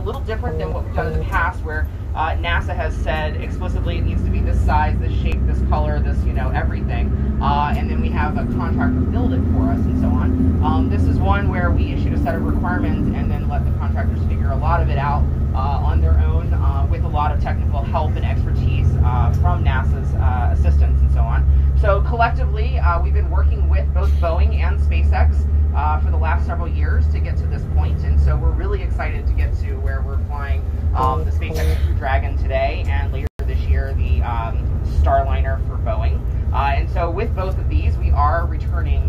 a little different than what we've done in the past, where NASA has said explicitly it needs to be this size, this shape, this color, this, you know, everything. And then we have a contractor build it for us and so on. This is one where we issued a set of requirements and then let the contractors figure a lot of it out on their own with a lot of technical help and expertise from NASA's assistance and so on. So collectively, we've been working with both Boeing and SpaceX for the last several years to get to this point, and so we're really excited to get to where we're flying the SpaceX Crew Dragon today, and later this year the Starliner for Boeing. And so with both of these, we are returning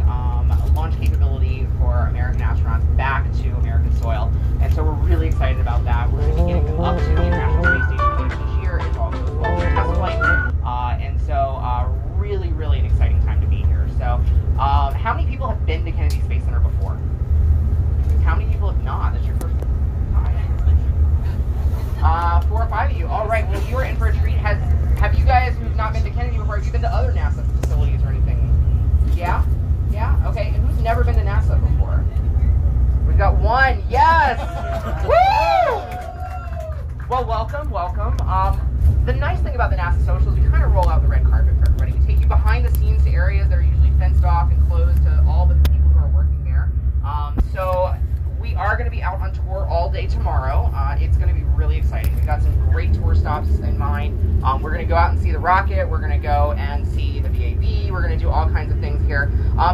launch capability for American astronauts back to American soil, and so we're really excited about that. We're going to be getting them up to the International Space Station later this year, if all goes well with test flight, and so really an exciting time to be here. So how many people have been to Kennedy Space Center before? How many people have not? That's your first time. 4 or 5 of you. All right, well, you are in for a treat. Have you guys who've not been to Kennedy before, have you been to other NASA facilities or anything? Yeah? Yeah? Okay, and who's never been to NASA before? We've got one. Yes! Woo! Well, welcome. The nice thing about the NASA social is we kind of roll out the red carpet for everybody. We take you behind the scenes to areas that are usually fenced off and closed to all the people who are working there. So we are going to be out on tour all day tomorrow. It's going to be really exciting. We've got some great tour stops in mind. We're going to go out and see the rocket. We're going to go and see the VAB. We're going to do all kinds of things here.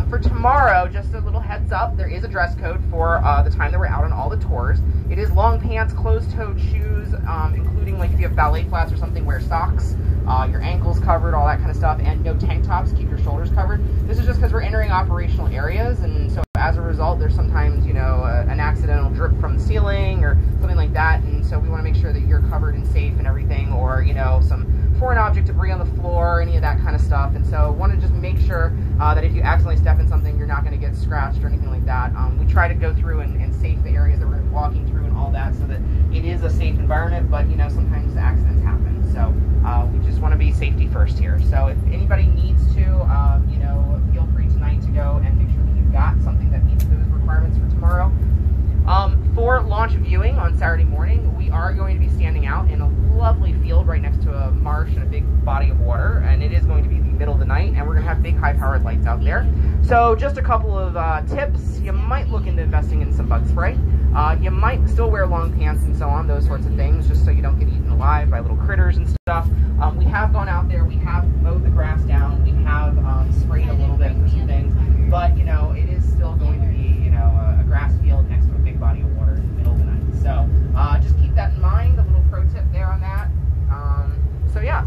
For tomorrow, just a little heads up, there is a dress code for the time that we're out on all the tours. It is long pants, closed-toed shoes, including like if you have ballet flats or something, wear socks, your ankles covered, all that kind of stuff, and no tank tops, keep your shoulders covered. This is just because we're entering operational areas, and so as a result, there's sometimes, you know, an accidental drip from the ceiling or something like that, and so we want to make sure that you're covered and safe and everything, or, you know, some foreign object debris on the floor, any of that kind of stuff. And so want to just make sure that if you accidentally step in something, you're not going to get scratched or anything like that. We try to go through and safe the areas that we're walking through and all that so that it is a safe environment, but, you know, sometimes accidents happen. So we just want to be safety first here. So if anybody needs to, you know, feel free tonight to go and make sure that you've got something that meets those requirements for tomorrow. For launch viewing on Saturday morning, we are going to be standing out in a lovely field right next to a marsh and a big body of water, and it is going to be the middle of the night, and we're going to have big high-powered lights out there. So just a couple of tips. You might look into investing in some bug spray. You might still wear long pants and so on, those sorts of things, just so you don't get eaten alive by little critters and stuff. We have gone out there, we have mowed the grass down, we have sprayed a little bit for some things, but, you know, it is still going to be, you know, a grass field next to a big body of water in the middle of the night. So just keep that in mind, a little pro tip there on that. So yeah.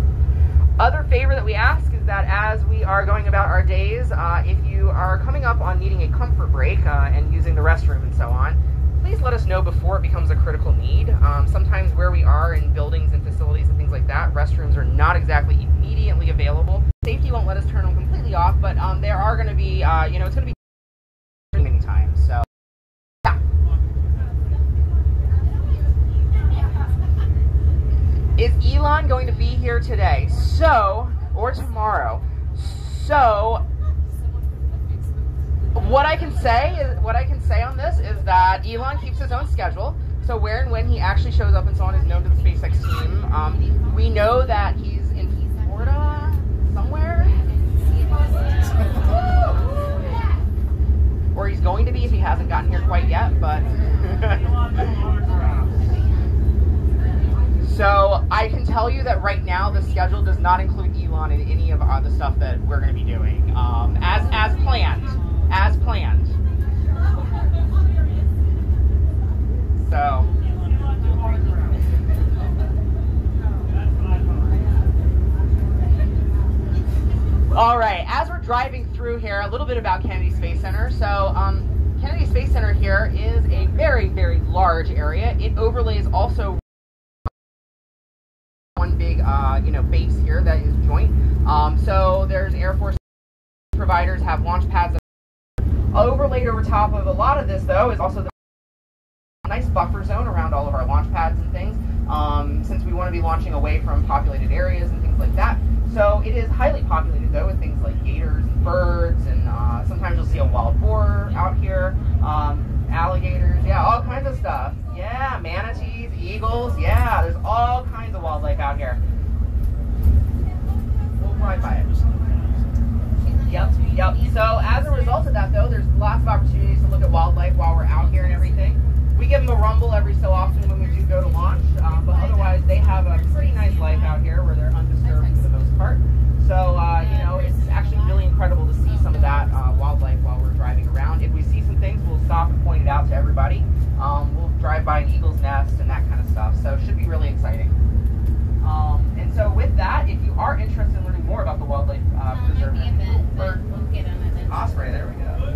Other favor that we ask is that as we are going about our days, if you are coming up on needing a comfort break and using the restroom and so on, please let us know before it becomes a critical need. Sometimes where we are in buildings and facilities and things like that, restrooms are not exactly immediately available. Safety won't let us turn them completely off, but there are going to be, you know, it's going to be many times. So, yeah. Is Elon going to be here today? Or tomorrow? So, what I can say on this is that Elon keeps his own schedule. So where and when he actually shows up and so on is known to the SpaceX team. We know that he's in Florida somewhere, or he's going to be if he hasn't gotten here quite yet. But so I can tell you that right now the schedule does not include Elon in any of the stuff that we're going to be doing as planned. As planned. So. All right, as we're driving through here, a little bit about Kennedy Space Center. So, Kennedy Space Center here is a very, very large area. It overlays also one big, you know, base here that is joint. So there's Air Force providers have launch pads. Overlaid over top of a lot of this, though, is also the nice buffer zone around all of our launch pads and things, since we want to be launching away from populated areas and things like that. So it is highly populated, though, with things like gators and birds, and sometimes you'll see a wild boar out here, alligators, yeah, all kinds of stuff. Yeah, manatees, eagles. Yeah, there's all kinds of wildlife out here. We'll ride by it. Yep. So as a result of that, though, there's lots of opportunities to look at wildlife while we're out here and everything. We give them a rumble every so often when we do go to launch, but otherwise they have a pretty nice life out here where they're undisturbed for the most part. So, you know, it's actually really incredible to see some of that wildlife while we're driving around. If we see some things, we'll stop and point it out to everybody. We'll drive by an eagle's nest and that kind of stuff, so it should be really exciting. And so with that, if you are interested in learning more about the wildlife preserve osprey, there we go.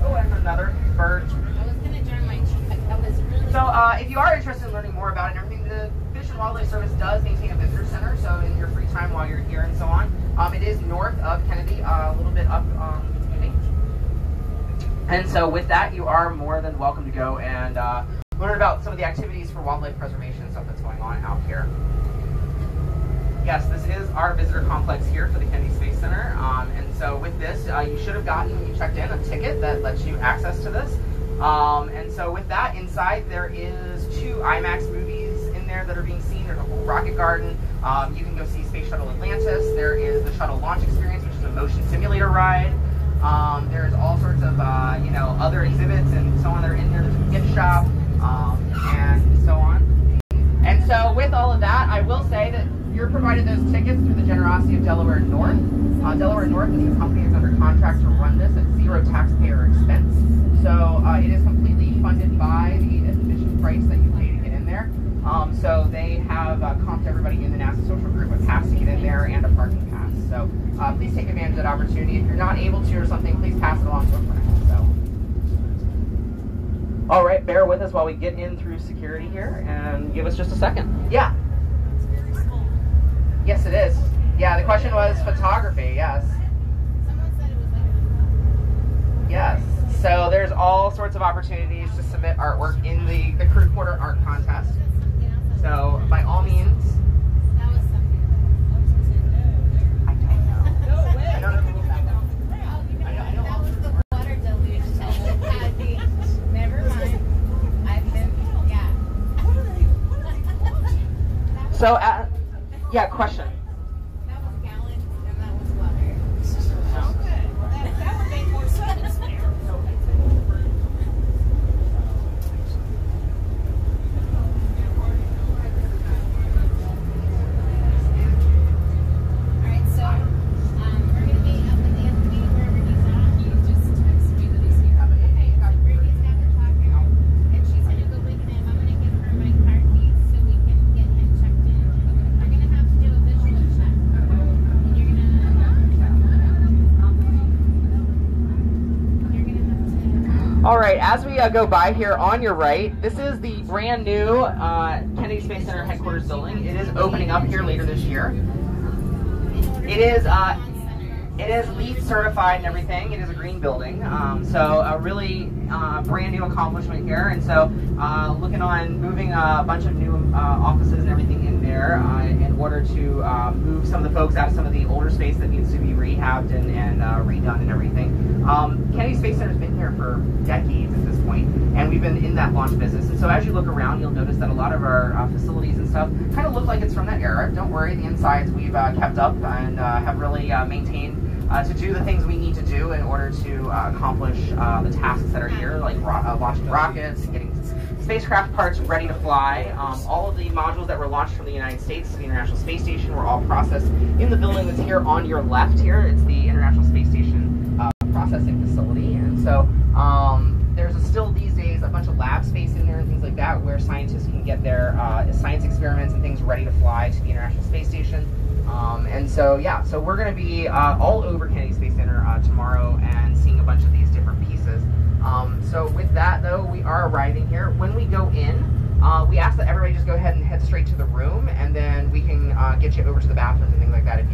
Oh, and another bird. I was going to join my truck. That was really So if you are interested in learning more about it and everything, the Fish and Wildlife Service does maintain a visitor center, so in your free time while you're here and so on. It is north of Kennedy, a little bit up Kennedy. And so with that, you are more than welcome to go and learn about some of the activities for wildlife preservation and stuff that's going on out here. Yes, this is our visitor complex here for the Kennedy Space Center. And so with this, you should have gotten, when you checked in, a ticket that lets you access to this. And so with that, inside there is 2 IMAX movies in there that are being seen. There's a whole rocket garden. You can go see Space Shuttle Atlantis. There is the Shuttle Launch Experience, which is a motion simulator ride. There's all sorts of, you know, other exhibits and so on that are in there. There's a gift shop, and so on. And so with all of that, I will say that you're provided those tickets through the generosity of Delaware North. Delaware North is the company that's under contract to run this at 0 taxpayer expense. So it is completely funded by the admission price that you pay to get in there. So they have comped everybody in the NASA social group a pass to get in there and a parking pass. So please take advantage of that opportunity. If you're not able to or something, please pass it along to a friend. So. All right, bear with us while we get in through security here, and give us just a second. Yeah. Yes, it is. Yeah, the question was photography, yes. Someone said it was like... Yes. So there's all sorts of opportunities to submit artwork in the Crew Quarter Art Contest. So by all means... That was something. I don't know. No way. I don't know the rules back then. I know. That was the water deluge. Never mind. I've been... Yeah. So, yeah, question. That was gallons and that was water. Okay. That would make more sense there. Alright, so we're going to be up with Anthony wherever he's at. He just texted me that he's here. Okay, so Brittany's got the placard and she's going to go bring him. I'm going to give her my car keys so we can get him checked in. We're going to have to do a visual check. And you're going to have to... All right, as we go by here on your right, this is the brand new Kennedy Space Center headquarters building. It is opening up here later this year. It is LEED certified and everything. It is a green building, so a really brand new accomplishment here. And so looking on moving a bunch of new offices and everything in there in order to move some of the folks out of some of the older space that needs to be rehabbed and redone and everything. Kennedy Space Center has been here for decades at this point, and we've been in that launch business. And so as you look around, you'll notice that a lot of our facilities and stuff kind of look like it's from that era. Don't worry, the insides we've kept up and have really maintained to do the things we need to do in order to accomplish the tasks that are here, like launching rockets, getting spacecraft parts ready to fly. All of the modules that were launched from the United States to the International Space Station were all processed in the building that's here on your left here. It's the International Space Station processing facility. And so there's still these days a bunch of lab space in there and things like that where scientists can get their science experiments and things ready to fly to the International Space Station. And so, yeah, so we're going to be all over Kennedy Space Center tomorrow and seeing a bunch of these different pieces. So with that, though, we are arriving here. When we go in, we ask that everybody just go ahead and head straight to the room, and then we can get you over to the bathrooms and things like that if